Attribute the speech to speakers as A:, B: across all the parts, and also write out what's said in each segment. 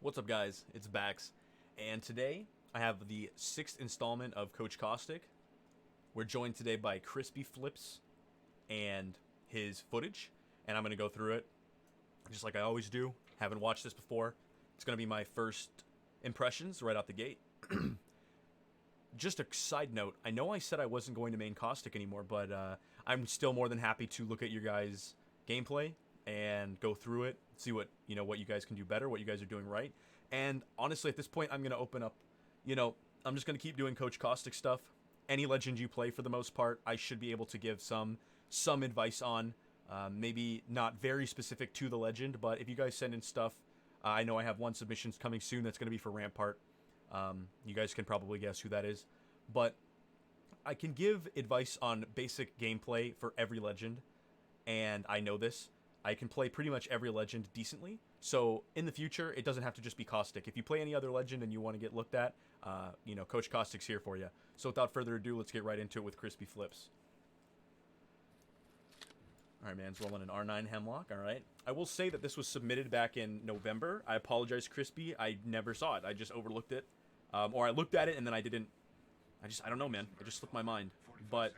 A: What's up, guys? It's Bax, and today I have the 6th installment of Coach Caustic. We're joined today by Crispyflips and his footage, and I'm going to go through it just like I always do. Haven't watched this before. It's going to be my first impressions right out the gate. Just a side note, I know I said I wasn't going to main Caustic anymore, but I'm still more than happy to look at your guys' gameplay and go through it, see what you guys can do better, what you guys are doing right. And honestly, at this point, I'm gonna open up. I'm just gonna keep doing Coach Caustic stuff. Any legend you play, for the most part, I should be able to give some advice on. Maybe not very specific to the legend, but if you guys send in stuff, I know I have one submission coming soon that's gonna be for Rampart. You guys can probably guess who that is, but I can give advice on basic gameplay for every legend, and I know this. I can play pretty much every legend decently, so in the future, it doesn't have to just be Caustic. If you play any other legend and you want to get looked at, Coach Caustic's here for you. So without further ado, let's get right into it with Crispyflips. Alright, man's rolling an R9 Hemlock, alright. I will say that this was submitted back in November. I apologize, Crispy. I never saw it. I just overlooked it. Or I looked at it and then I didn't... I don't know, man. It just slipped my mind. But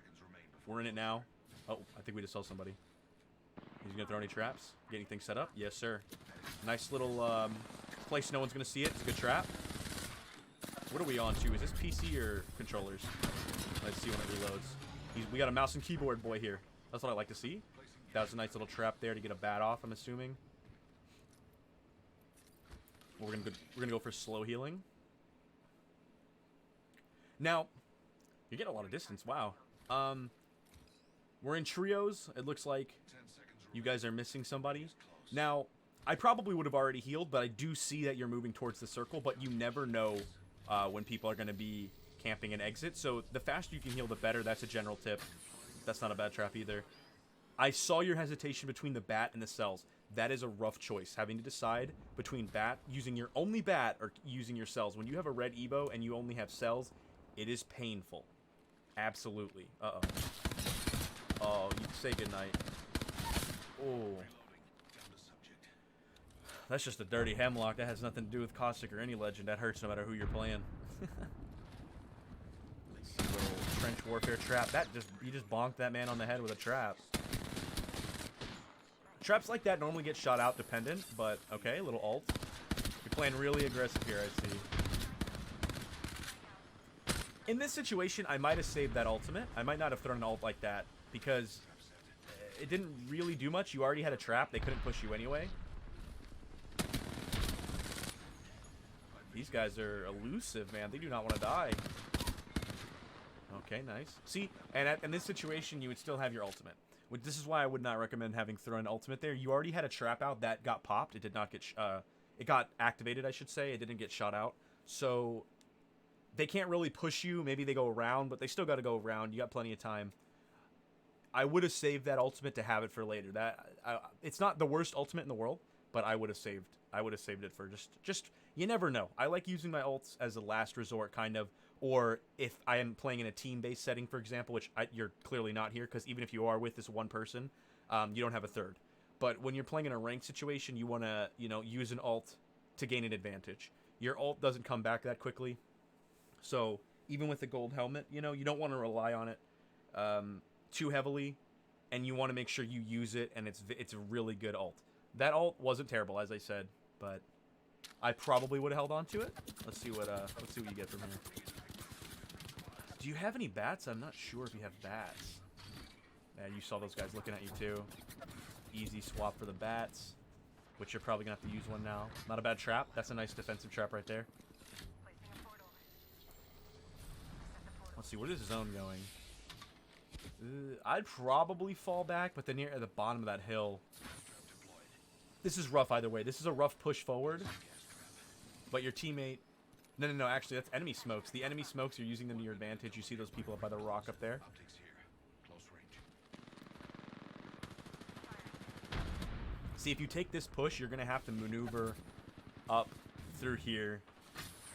A: we're in it now. Oh, I think we just saw somebody. He's gonna throw any traps? Get anything set up? Yes, sir. Nice little place no one's gonna see it. It's a good trap. What are we on to? Is this PC or controllers? Let's see when it reloads. We got a mouse and keyboard boy here. That's what I like to see. That was a nice little trap there to get a bat off, I'm assuming. Well, we're gonna go for slow healing. Now, you get a lot of distance. Wow. We're in trios. It looks like you guys are missing somebody. Now, I probably would have already healed, but I do see that you're moving towards the circle, but you never know when people are going to be camping an exit. So the faster you can heal, the better. That's a general tip. That's not a bad trap either. I saw your hesitation between the bat and the cells. That is a rough choice, having to decide between using your only bat or using your cells. When you have a red Evo and you only have cells, it is painful. Absolutely. Uh-oh. Oh, you say goodnight. Oh. That's just a dirty Hemlock. That has nothing to do with Caustic or any legend. That hurts no matter who you're playing. Let's see, little trench warfare trap. You just bonked that man on the head with a trap. Traps like that normally get shot out dependent, but okay, little ult. You're playing really aggressive here, I see. In this situation, I might have saved that ultimate. I might not have thrown an ult like that, because it didn't really do much. You already had a trap. They couldn't push you anyway. These guys are elusive, man. They do not want to die. Okay, nice. See, and in this situation, you would still have your ultimate. This is why I would not recommend having thrown an ultimate there. You already had a trap out that got popped. It did not get... it got activated, I should say. It didn't get shot out. So they can't really push you. Maybe they go around, but they still got to go around. You got plenty of time. I would have saved that ultimate to have it for later. It's not the worst ultimate in the world, but I would have saved it for just you never know. I like using my ults as a last resort, kind of, or if I am playing in a team-based setting, for example, which you're clearly not here, because even if you are with this one person, you don't have a third. But when you're playing in a ranked situation, you want to use an ult to gain an advantage. Your ult doesn't come back that quickly, so even with the gold helmet, you don't want to rely on it too heavily, and you want to make sure you use it, and it's a really good ult. That ult wasn't terrible, as I said, but I probably would have held on to it. Let's see what you get from here. Do you have any bats? I'm not sure if you have bats. Yeah, you saw those guys looking at you too. Easy swap for the bats, which you're probably gonna have to use one now. Not a bad trap. That's a nice defensive trap right there. Let's see, where is zone going? I'd probably fall back, but then near at the bottom of that hill. This is rough either way. This is a rough push forward, but your teammate... No, actually, that's enemy smokes. The enemy smokes, you're using them to your advantage. You see those people up by the rock up there? See, if you take this push, you're going to have to maneuver up through here.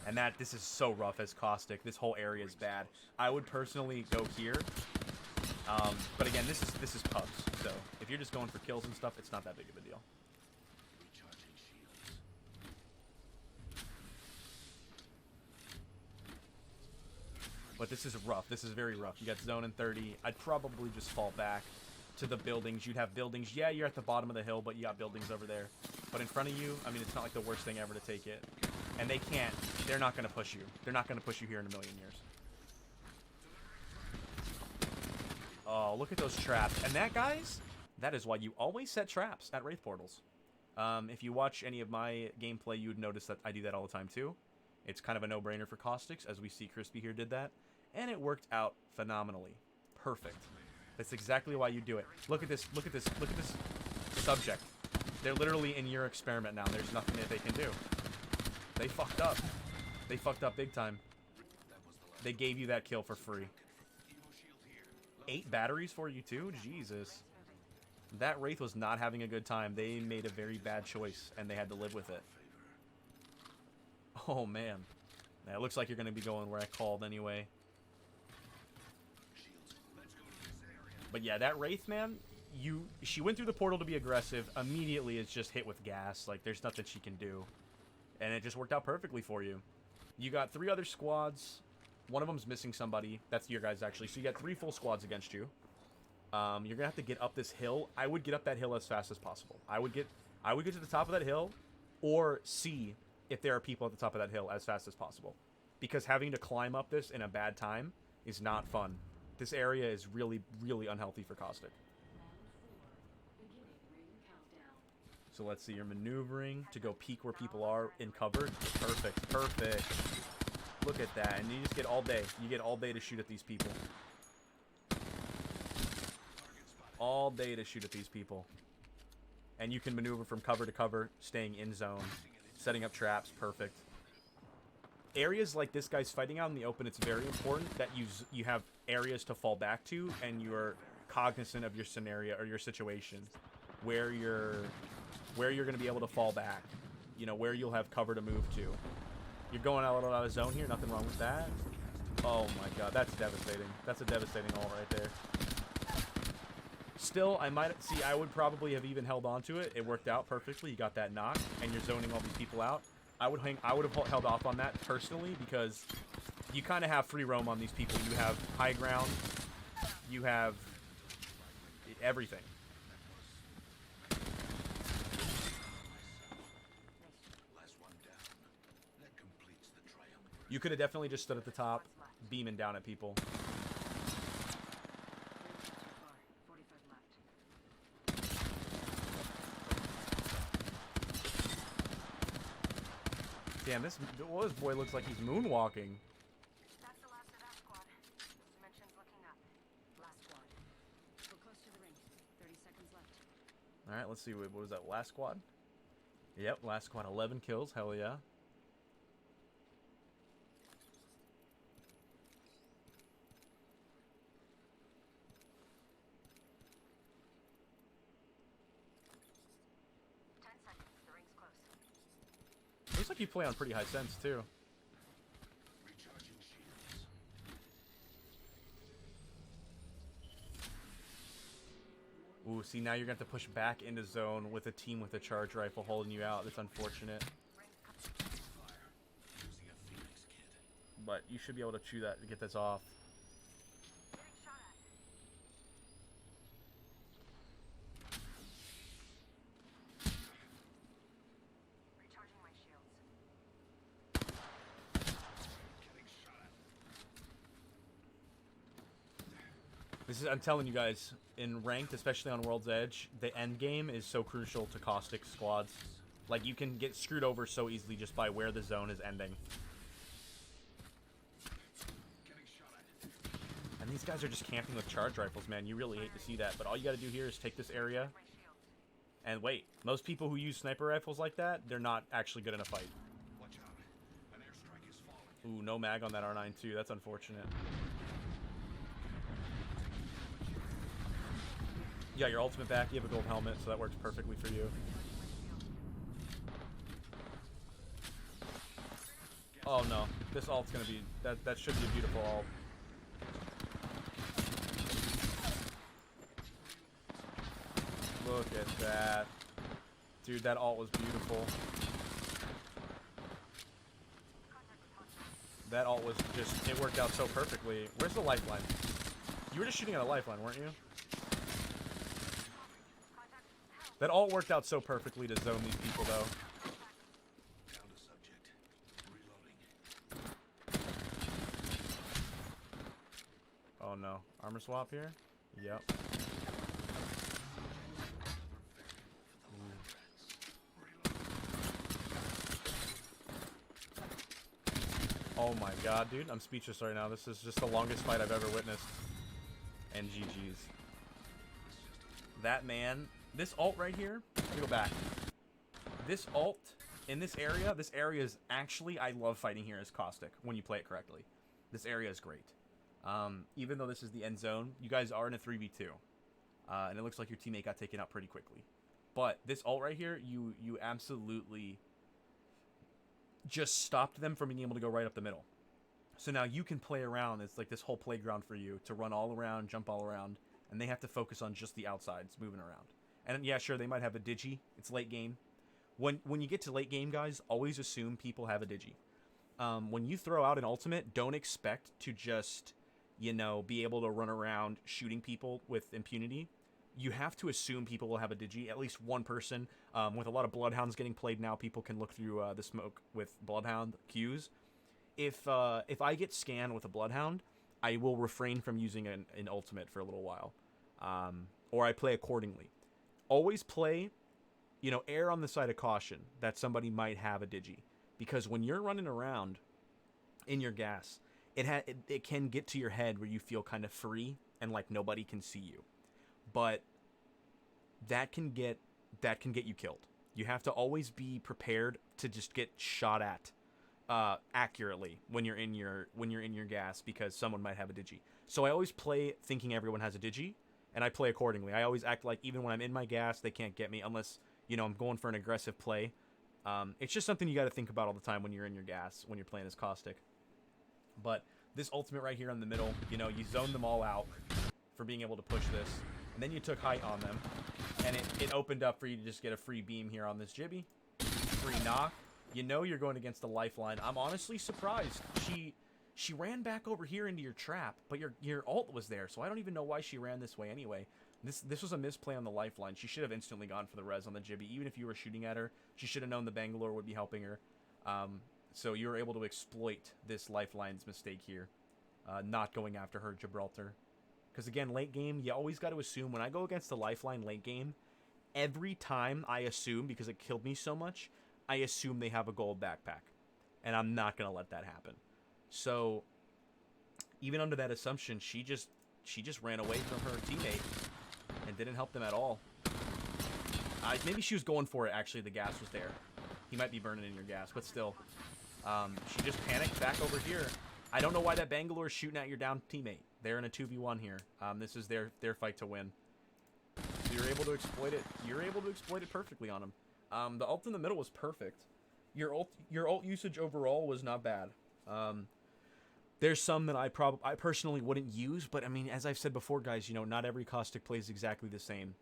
A: And this is so rough as Caustic. This whole area is bad. I would personally go here. But again, this is pubs. So if you're just going for kills and stuff, it's not that big of a deal. But this is rough. This is very rough. You got zone and 30. I'd probably just fall back to the buildings. You'd have buildings. Yeah, you're at the bottom of the hill, but you got buildings over there. But in front of you, I mean, it's not like the worst thing ever to take it. And they can't. They're not going to push you. They're not going to push you here in a million years. Oh, look at those traps. And that, guys, that is why you always set traps at Wraith Portals. If you watch any of my gameplay, you would notice that I do that all the time, too. It's kind of a no-brainer for Caustics, as we see Crispy here did that. And it worked out phenomenally. Perfect. That's exactly why you do it. Look at this. Look at this. Look at this subject. They're literally in your experiment now. There's nothing that they can do. They fucked up. They fucked up big time. They gave you that kill for free. 8 batteries for you, too? Jesus. That Wraith was not having a good time. They made a very bad choice, and they had to live with it. Oh, man. Now, it looks like you're going to be going where I called anyway. But yeah, that Wraith, man, she went through the portal to be aggressive. Immediately, it's just hit with gas. Like, there's nothing she can do. And it just worked out perfectly for you. You got 3 other squads. One of them's missing somebody. That's your guys, actually. So you got 3 full squads against you. You're going to have to get up this hill. I would get up that hill as fast as possible. I would get to the top of that hill or see if there are people at the top of that hill as fast as possible. Because having to climb up this in a bad time is not fun. This area is really, really unhealthy for Caustic. So let's see, you're maneuvering to go peek where people are in cover. Perfect, perfect. Look at that, and you just get all day. You get all day to shoot at these people. All day to shoot at these people. And you can maneuver from cover to cover, staying in zone, setting up traps, perfect. Areas like this guy's fighting out in the open, it's very important that you have areas to fall back to, and you're cognizant of your scenario or your situation, where you're going to be able to fall back, you know, where you'll have cover to move to. You're going a little out of zone here, nothing wrong with that. Oh my god, that's devastating. That's a devastating ult right there. Still, I would probably have even held on to it. It worked out perfectly. You got that knock, and you're zoning all these people out. I would have held off on that personally, because you kind of have free roam on these people. You have high ground. You have everything. You could have definitely just stood at the top, beaming down at people. Damn, this boy looks like he's moonwalking.
B: That's the last of that squad. Dimension's looking up. Last squad. We're close to the ring. 30 seconds left.
A: All right, let's see. What was that? Last squad? Yep, last squad. 11 kills. Hell yeah. Looks like you play on pretty high sense, too. Ooh, see, now you're going to have to push back into zone with a team with a charge rifle holding you out. That's unfortunate. But you should be able to chew that to get this off. I'm telling you guys, in ranked, especially on World's Edge, the end game is so crucial to Caustic squads. Like, you can get screwed over so easily just by where the zone is ending. And these guys are just camping with charge rifles, man. You really hate to see that. But all you gotta do here is take this area and wait. Most people who use sniper rifles like that, they're not actually good in a fight. Ooh, no mag on that R9 too. That's unfortunate. You got your ultimate back, you have a gold helmet, so that works perfectly for you. Oh no, this ult's gonna be, that should be a beautiful ult. Look at that. Dude, that ult was beautiful. That ult was just, it worked out so perfectly. Where's the lifeline? You were just shooting at a lifeline, weren't you? That ult worked out so perfectly to zone these people, though.
C: Found a subject. Reloading.
A: Oh no. Armor swap here? Yep. Oh my god, dude. I'm speechless right now. This is just the longest fight I've ever witnessed. And GG's. That man. This ult right here. Let me go back. This ult in this area is actually, I love fighting here as Caustic when you play it correctly. This area is great. Even though this is the end zone, you guys are in a 3v2. And it looks like your teammate got taken out pretty quickly. But this ult right here, you absolutely just stopped them from being able to go right up the middle. So now you can play around. It's like this whole playground for you to run all around, jump all around, and they have to focus on just the outsides moving around. And yeah, sure, they might have a digi. It's late game. When you get to late game, guys, always assume people have a digi. When you throw out an ultimate, don't expect to just, you know, be able to run around shooting people with impunity. You have to assume people will have a digi, at least one person. With a lot of bloodhounds getting played now, people can look through the smoke with bloodhound cues. If I get scanned with a bloodhound, I will refrain from using an ultimate for a little while, or I play accordingly. Always play, you know, err on the side of caution that somebody might have a digi, because when you're running around in your gas, it can get to your head where you feel kind of free and like nobody can see you. But that can get you killed. You have to always be prepared to just get shot at accurately when you're in your gas, because someone might have a digi. So I always play thinking everyone has a digi, and I play accordingly. I always act like even when I'm in my gas, they can't get me unless, you know, I'm going for an aggressive play. It's just something you got to think about all the time when you're in your gas, when you're playing as Caustic. But this ultimate right here in the middle, you know, you zone them all out for being able to push this. And then you took height on them, and it opened up for you to just get a free beam here on this Jibby. Free knock. You know you're going against the lifeline. I'm honestly surprised. She ran back over here into your trap, but your ult was there, so I don't even know why she ran this way anyway. This was a misplay on the lifeline. She should have instantly gone for the res on the Jibby. Even if you were shooting at her, she should have known the Bangalore would be helping her. So you were able to exploit this lifeline's mistake here, not going after her Gibraltar. Because again, late game, you always got to assume, when I go against the lifeline late game, every time I assume, because it killed me so much, I assume they have a gold backpack. And I'm not going to let that happen. So, even under that assumption, she just ran away from her teammate and didn't help them at all. Maybe she was going for it, actually. The gas was there. He might be burning in your gas, but still. She just panicked back over here. I don't know why that Bangalore is shooting at your down teammate. They're in a 2v1 here. This is their fight to win. So you're able to exploit it. You're able to exploit it perfectly on them. The ult in the middle was perfect. Your ult usage overall was not bad. There's some that I personally wouldn't use, but I mean, as I've said before, guys, you know, not every Caustic plays exactly the same.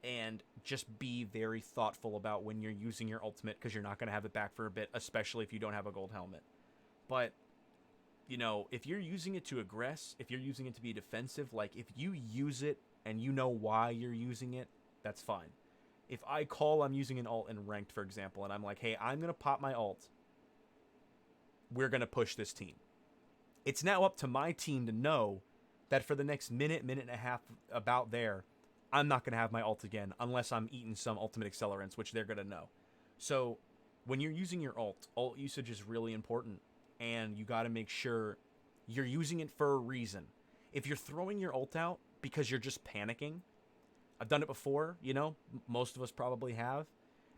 A: And just be very thoughtful about when you're using your ultimate, because you're not going to have it back for a bit, especially if you don't have a gold helmet. But, you know, if you're using it to aggress, if you're using it to be defensive, like, if you use it and you know why you're using it, that's fine. If I call I'm using an ult in ranked, for example, and I'm like, hey, I'm going to pop my ult, we're going to push this team. It's now up to my team to know that for the next minute and a half about there, I'm not going to have my ult again unless I'm eating some ultimate accelerants, which they're going to know. So when you're using your ult usage is really important, and you got to make sure you're using it for a reason. If you're throwing your ult out because you're just panicking, I've done it before, you know, most of us probably have.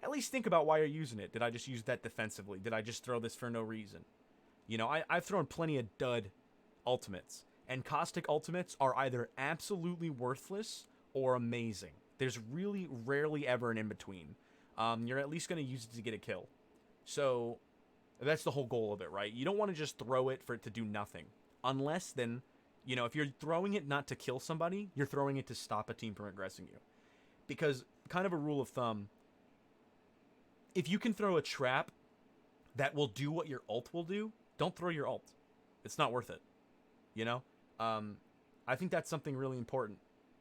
A: At least think about why you're using it. Did I just use that defensively? Did I just throw this for no reason? You know, I've thrown plenty of dud ultimates, and Caustic ultimates are either absolutely worthless or amazing. There's really rarely ever an in-between. You're at least going to use it to get a kill. So that's the whole goal of it, right? You don't want to just throw it for it to do nothing. Unless then, you know, if you're throwing it not to kill somebody, you're throwing it to stop a team from aggressing you. Because, kind of a rule of thumb, if you can throw a trap that will do what your ult will do, don't throw your ult. It's not worth it. You know? I think that's something really important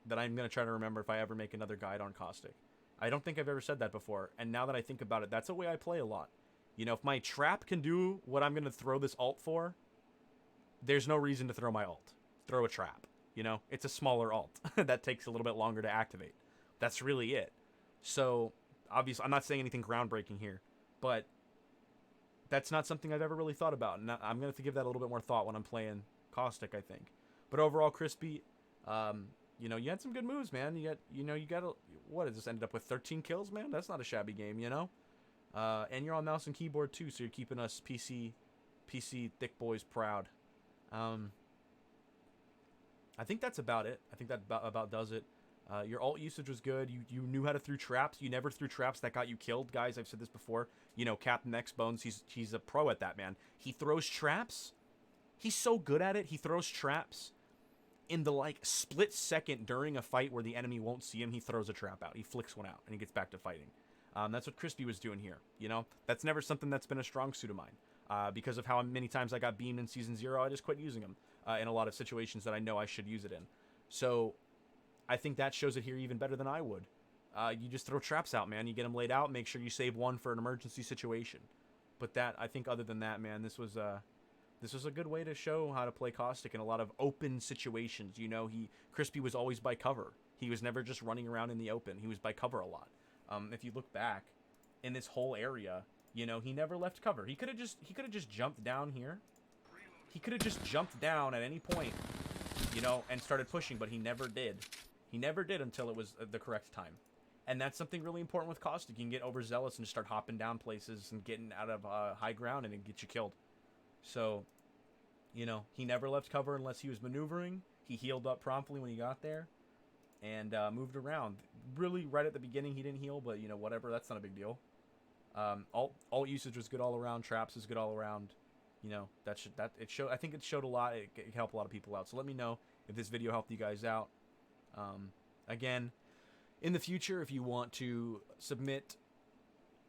A: that I'm going to try to remember if I ever make another guide on Caustic. I don't think I've ever said that before, and now that I think about it, that's a way I play a lot. You know, if my trap can do what I'm going to throw this ult for, there's no reason to throw my ult. Throw a trap. You know, it's a smaller ult that takes a little bit longer to activate. That's really it. So, obviously, I'm not saying anything groundbreaking here, but that's not something I've ever really thought about, and I'm going to have to give that a little bit more thought when I'm playing Caustic, I think. But overall, Crispy, you know, you had some good moves, man. You got what has this ended up with 13 kills, man? That's not a shabby game, you know. And you're on mouse and keyboard too, so you're keeping us PC thick boys proud. I think that's about it. I think that about does it. Your ult usage was good. You knew how to throw traps. You never threw traps that got you killed, guys. I've said this before. You know, Captain X Bones, he's a pro at that, man. He throws traps. He's so good at it. He throws traps in the like split second during a fight where the enemy won't see him. He throws a trap out. He flicks one out and he gets back to fighting. That's what Crispy was doing here. You know, that's never something that's been a strong suit of mine. Because of how many times I got beamed in Season 0, I just quit using them in a lot of situations that I know I should use it in. So I think that shows it here even better than I would. You just throw traps out, man. You get them laid out. Make sure you save one for an emergency situation. But that, I think other than that, man, this was a good way to show how to play Caustic in a lot of open situations. You know, Crispy was always by cover. He was never just running around in the open. He was by cover a lot. If you look back in this whole area, you know, he never left cover. He could have just jumped down here. He could have just jumped down at any point, you know, and started pushing, but he never did. He never did until it was the correct time. And that's something really important with Caustic. You can get overzealous and just start hopping down places and getting out of high ground and it gets you killed. So, you know, he never left cover unless he was maneuvering. He healed up promptly when he got there and moved around. Really, right at the beginning, he didn't heal, but, you know, whatever. That's not a big deal. Alt usage was good all around. Traps is good all around. You know, I think it showed a lot. It helped a lot of people out. So let me know if this video helped you guys out. Again, in the future, if you want to submit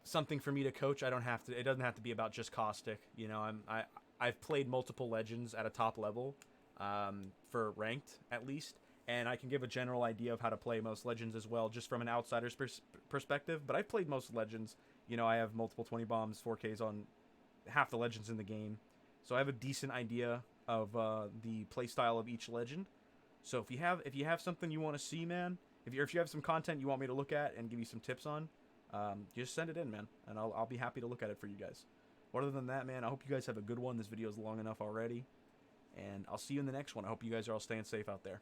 A: something for me to coach, it doesn't have to be about just Caustic. You know, I've played multiple Legends at a top level, for ranked at least, and I can give a general idea of how to play most Legends as well, just from an outsider's perspective. But I've played most Legends. You know, I have multiple 20 bombs, 4Ks on half the Legends in the game, so I have a decent idea of the playstyle of each Legend. So if you have something you want to see, man, if you have some content you want me to look at and give you some tips on, just send it in, man, and I'll be happy to look at it for you guys. Other than that, man, I hope you guys have a good one. This video is long enough already, and I'll see you in the next one. I hope you guys are all staying safe out there.